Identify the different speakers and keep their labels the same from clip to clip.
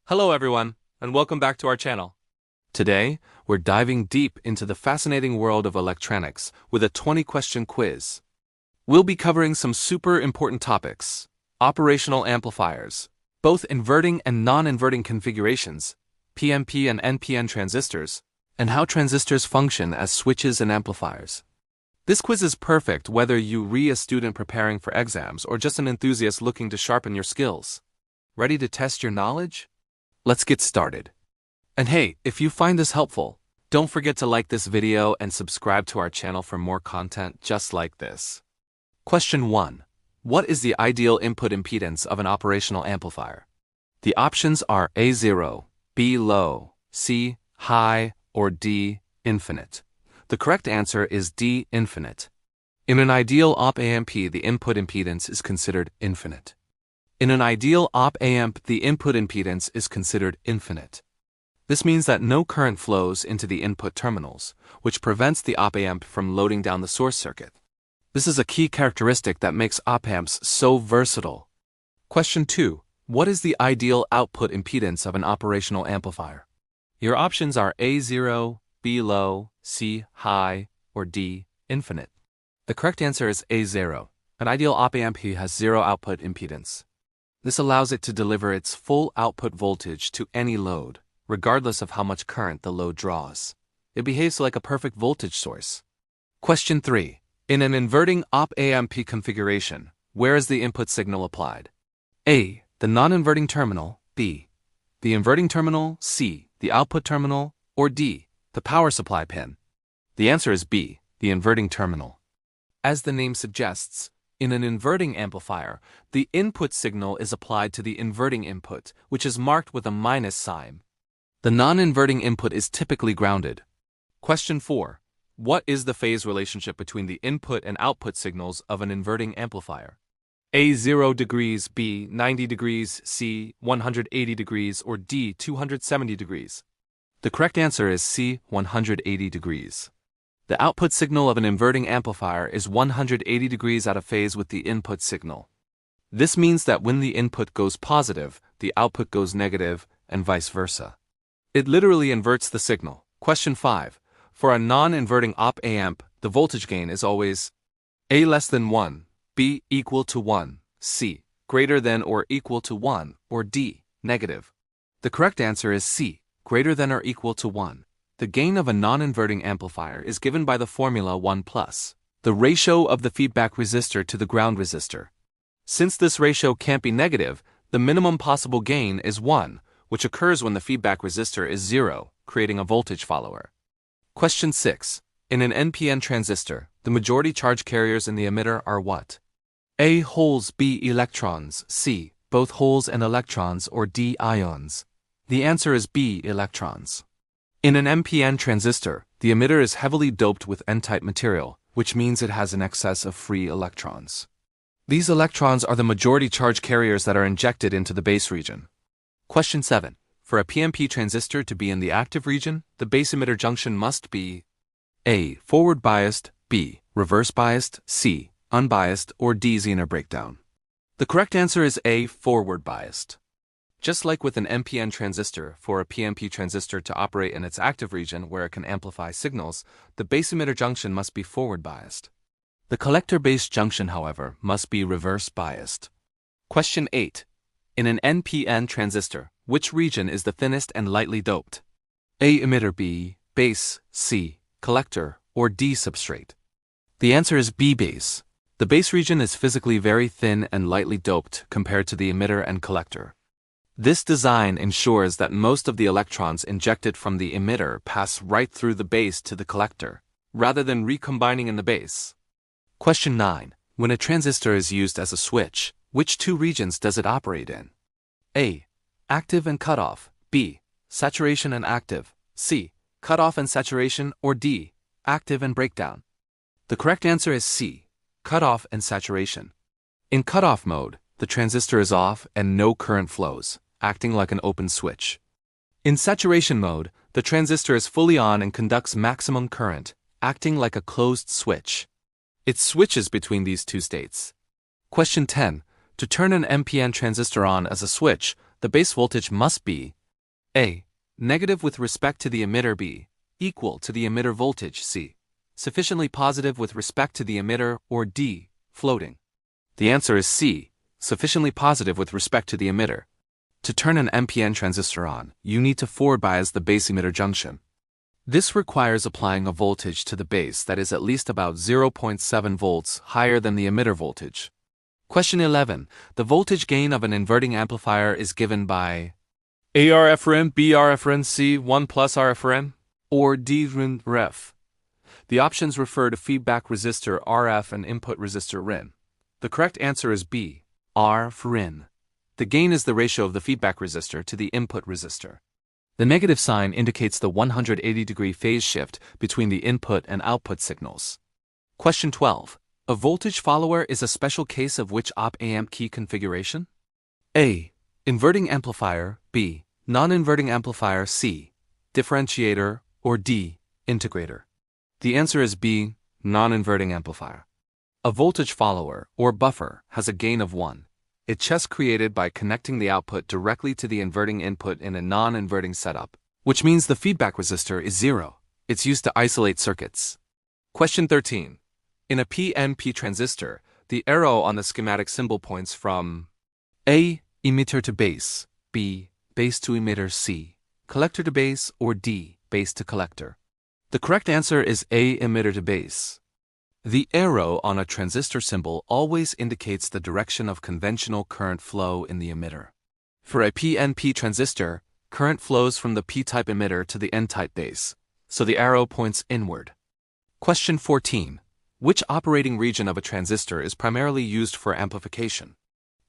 Speaker 1: Hello everyone, and welcome back to our channel. Today, we're diving deep into the fascinating world of electronics with a 20-question quiz. We'll be covering some super important topics: operational amplifiers, both inverting and non-inverting configurations, PNP and NPN transistors, and how transistors function as switches and amplifiers. This quiz is perfect whether you're a student preparing for exams or just an enthusiast looking to sharpen your skills. Ready to test your knowledge? Let's get started. And hey, if you find this helpful, don't forget to like this video and subscribe to our channel for more content just like this. Question 1. What is the ideal input impedance of an operational amplifier? The options are A0, B low, C high, or D infinite. The correct answer is D infinite. In an ideal op-amp, the input impedance is considered infinite. In an ideal op-amp, the input impedance is considered infinite. This means that no current flows into the input terminals, which prevents the op-amp from loading down the source circuit. This is a key characteristic that makes op-amps so versatile. Question 2. What is the ideal output impedance of an operational amplifier? Your options are A0, B low, C high, or D infinite. The correct answer is A0. An ideal op-amp has zero output impedance. This allows it to deliver its full output voltage to any load, regardless of how much current the load draws. It behaves like a perfect voltage source. Question 3. In an inverting op-amp configuration, where is the input signal applied? A. The non-inverting terminal, B. The inverting terminal, C. The output terminal, or D. The power supply pin. The answer is B. The inverting terminal. As the name suggests, in an inverting amplifier, the input signal is applied to the inverting input, which is marked with a minus sign. The non-inverting input is typically grounded. Question 4. What is the phase relationship between the input and output signals of an inverting amplifier? A 0 degrees, B 90 degrees, C 180 degrees, or D 270 degrees? The correct answer is C 180 degrees. The output signal of an inverting amplifier is 180 degrees out of phase with the input signal. This means that when the input goes positive, the output goes negative, and vice versa. It literally inverts the signal. Question 5. For a non-inverting op-amp, the voltage gain is always A less than 1, B equal to 1, C greater than or equal to 1, or D negative. The correct answer is C, greater than or equal to 1. The gain of a non-inverting amplifier is given by the formula 1 plus the ratio of the feedback resistor to the ground resistor. Since this ratio can't be negative, the minimum possible gain is 1, which occurs when the feedback resistor is 0, creating a voltage follower. Question 6. In an NPN transistor, the majority charge carriers in the emitter are what? A holes, B electrons, C both holes and electrons, or D ions? The answer is B electrons. In an NPN transistor, the emitter is heavily doped with N-type material, which means it has an excess of free electrons. These electrons are the majority charge carriers that are injected into the base region. Question 7. For a PNP transistor to be in the active region, the base emitter junction must be A. Forward biased, B. Reverse biased, C. Unbiased, or D. Zener breakdown. The correct answer is A. Forward biased. Just like with an NPN transistor, for a PNP transistor to operate in its active region where it can amplify signals, the base emitter junction must be forward biased. The collector-based junction, however, must be reverse biased. Question 8. In an NPN transistor, which region is the thinnest and lightly doped? A. Emitter, B. Base, C. Collector, or D. Substrate? The answer is B. Base. The base region is physically very thin and lightly doped compared to the emitter and collector. This design ensures that most of the electrons injected from the emitter pass right through the base to the collector, rather than recombining in the base. Question 9. When a transistor is used as a switch, which two regions does it operate in? A. Active and cutoff, B. Saturation and active, C. Cutoff and saturation, or D. Active and breakdown? The correct answer is C. Cutoff and saturation. In cutoff mode, the transistor is off and no current flows, acting like an open switch. In saturation mode, the transistor is fully on and conducts maximum current, acting like a closed switch. It switches between these two states. Question 10. To turn an NPN transistor on as a switch, the base voltage must be A. Negative with respect to the emitter, B. Equal to the emitter voltage, C. Sufficiently positive with respect to the emitter, or D. Floating. The answer is C. Sufficiently positive with respect to the emitter. To turn an NPN transistor on, you need to forward bias the base emitter junction. This requires applying a voltage to the base that is at least about 0.7 volts higher than the emitter voltage. Question 11. The voltage gain of an inverting amplifier is given by A RFRN, B RFRN, C 1 plus RFRN, or D RF. The options refer to feedback resistor RF and input resistor RIN. The correct answer is B, RFRN. The gain is the ratio of the feedback resistor to the input resistor. The negative sign indicates the 180-degree phase shift between the input and output signals. Question 12. A voltage follower is a special case of which op-amp key configuration? A. Inverting amplifier, B. Non-inverting amplifier, C. Differentiator, or D. Integrator. The answer is B. Non-inverting amplifier. A voltage follower, or buffer, has a gain of 1. It's just created by connecting the output directly to the inverting input in a non-inverting setup, which means the feedback resistor is 0. It's used to isolate circuits. Question 13. In a PNP transistor, the arrow on the schematic symbol points from A. Emitter to base, B. Base to emitter, C. Collector to base, or D. Base to collector. The correct answer is A. Emitter to base. The arrow on a transistor symbol always indicates the direction of conventional current flow in the emitter. For a PNP transistor, current flows from the P-type emitter to the N-type base, so the arrow points inward. Question 14. Which operating region of a transistor is primarily used for amplification?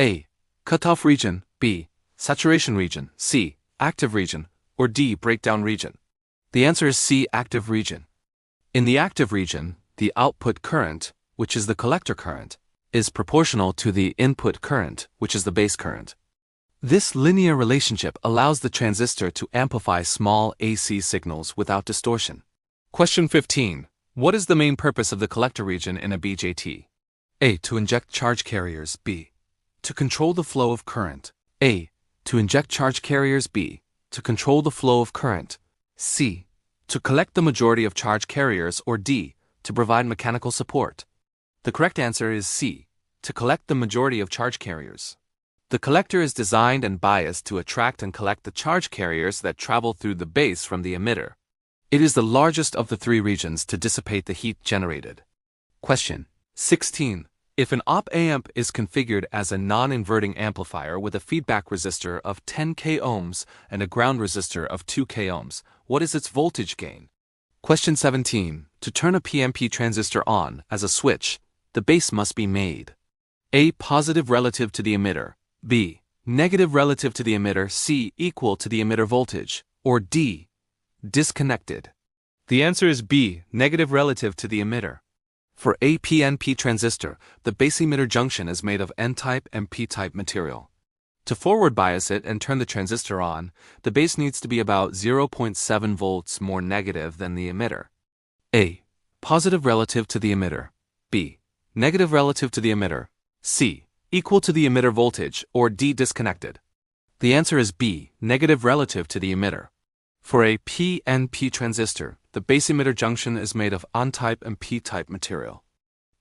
Speaker 1: A. Cutoff region, B. Saturation region, C. Active region, or D. Breakdown region. The answer is C. Active region. In the active region, the output current, which is the collector current, is proportional to the input current, which is the base current. This linear relationship allows the transistor to amplify small AC signals without distortion. Question 15. What is the main purpose of the collector region in a BJT? A. To inject charge carriers, B. To control the flow of current. A. To inject charge carriers, B. To control the flow of current. C. To collect the majority of charge carriers, or D. To provide mechanical support. The correct answer is C. To collect the majority of charge carriers. The collector is designed and biased to attract and collect the charge carriers that travel through the base from the emitter. It is the largest of the three regions to dissipate the heat generated. Question 16. If an op-amp is configured as a non-inverting amplifier with a feedback resistor of 10 k ohms and a ground resistor of 2 k ohms, what is its voltage gain? Question 17. To turn a PNP transistor on as a switch, the base must be made A. Positive relative to the emitter, B. Negative relative to the emitter, C. Equal to the emitter voltage, or D. Disconnected. The answer is B. Negative relative to the emitter. For a PNP transistor, the base emitter junction is made of N-type and P-type material. To forward bias it and turn the transistor on, the base needs to be about 0.7 volts more negative than the emitter. A. Positive relative to the emitter, B. Negative relative to the emitter, C. Equal to the emitter voltage, or D. Disconnected. The answer is B. Negative relative to the emitter. For a PNP transistor, the base emitter junction is made of N-type and P-type material.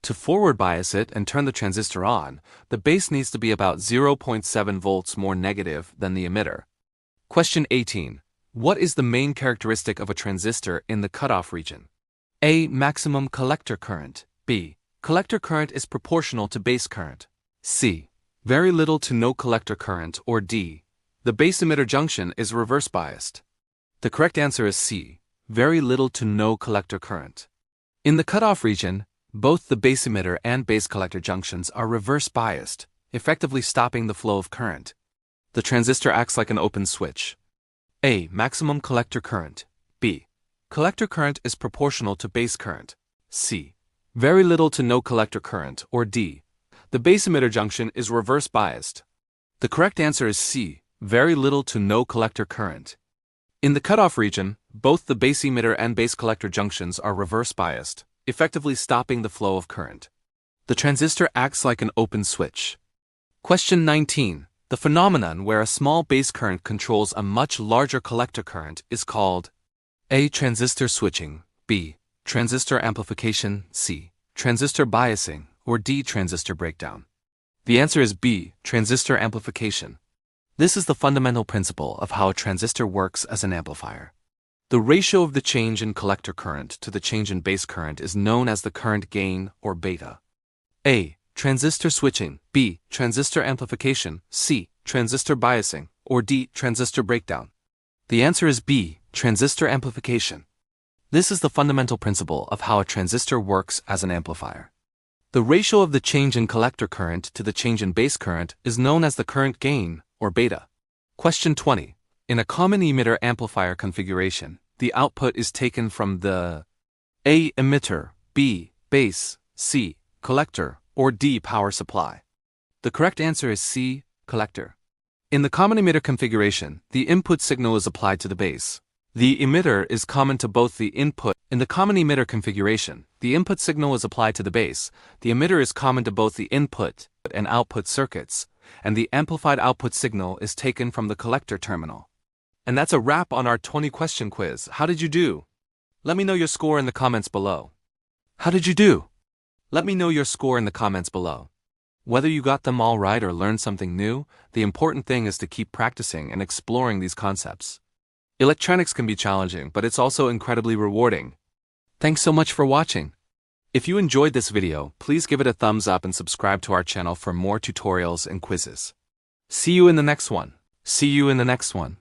Speaker 1: To forward bias it and turn the transistor on, the base needs to be about 0.7 volts more negative than the emitter. Question 18. What is the main characteristic of a transistor in the cutoff region? A. Maximum collector current, B. Collector current is proportional to base current, C. Very little to no collector current, or D. The base emitter junction is reverse biased. The correct answer is C. Very little to no collector current. In the cutoff region, both the base emitter and base collector junctions are reverse biased, effectively stopping the flow of current. The transistor acts like an open switch. A. Maximum collector current, B. Collector current is proportional to base current, C. Very little to no collector current, or D. The base emitter junction is reverse biased. The correct answer is C. Very little to no collector current. In the cutoff region, both the base emitter and base collector junctions are reverse biased, effectively stopping the flow of current. The transistor acts like an open switch. Question 19. The phenomenon where a small base current controls a much larger collector current is called A. Transistor switching, B. Transistor amplification, C. Transistor biasing, or D. Transistor breakdown. The answer is B. Transistor amplification. This is the fundamental principle of how a transistor works as an amplifier. The ratio of the change in collector current to the change in base current is known as the current gain, or beta. A. Transistor switching, B. Transistor amplification, C. Transistor biasing, or D. Transistor breakdown. The answer is B. Transistor amplification. This is the fundamental principle of how a transistor works as an amplifier. The ratio of the change in collector current to the change in base current is known as the current gain, or beta. Question 20. In a common emitter amplifier configuration, the output is taken from the A. Emitter, B. Base, C. Collector, or D. Power supply. The correct answer is C. Collector. In the common emitter configuration, the input signal is applied to the base. The emitter is common to both the input. In the common emitter configuration, the input signal is applied to the base. The emitter is common to both the input and output circuits, and the amplified output signal is taken from the collector terminal. And that's a wrap on our 20-question quiz. How did you do? Let me know your score in the comments below. How did you do? Let me know your score in the comments below. Whether you got them all right or learned something new, the important thing is to keep practicing and exploring these concepts. Electronics can be challenging, but it's also incredibly rewarding. Thanks so much for watching. If you enjoyed this video, please give it a thumbs up and subscribe to our channel for more tutorials and quizzes. See you in the next one. See you in the next one.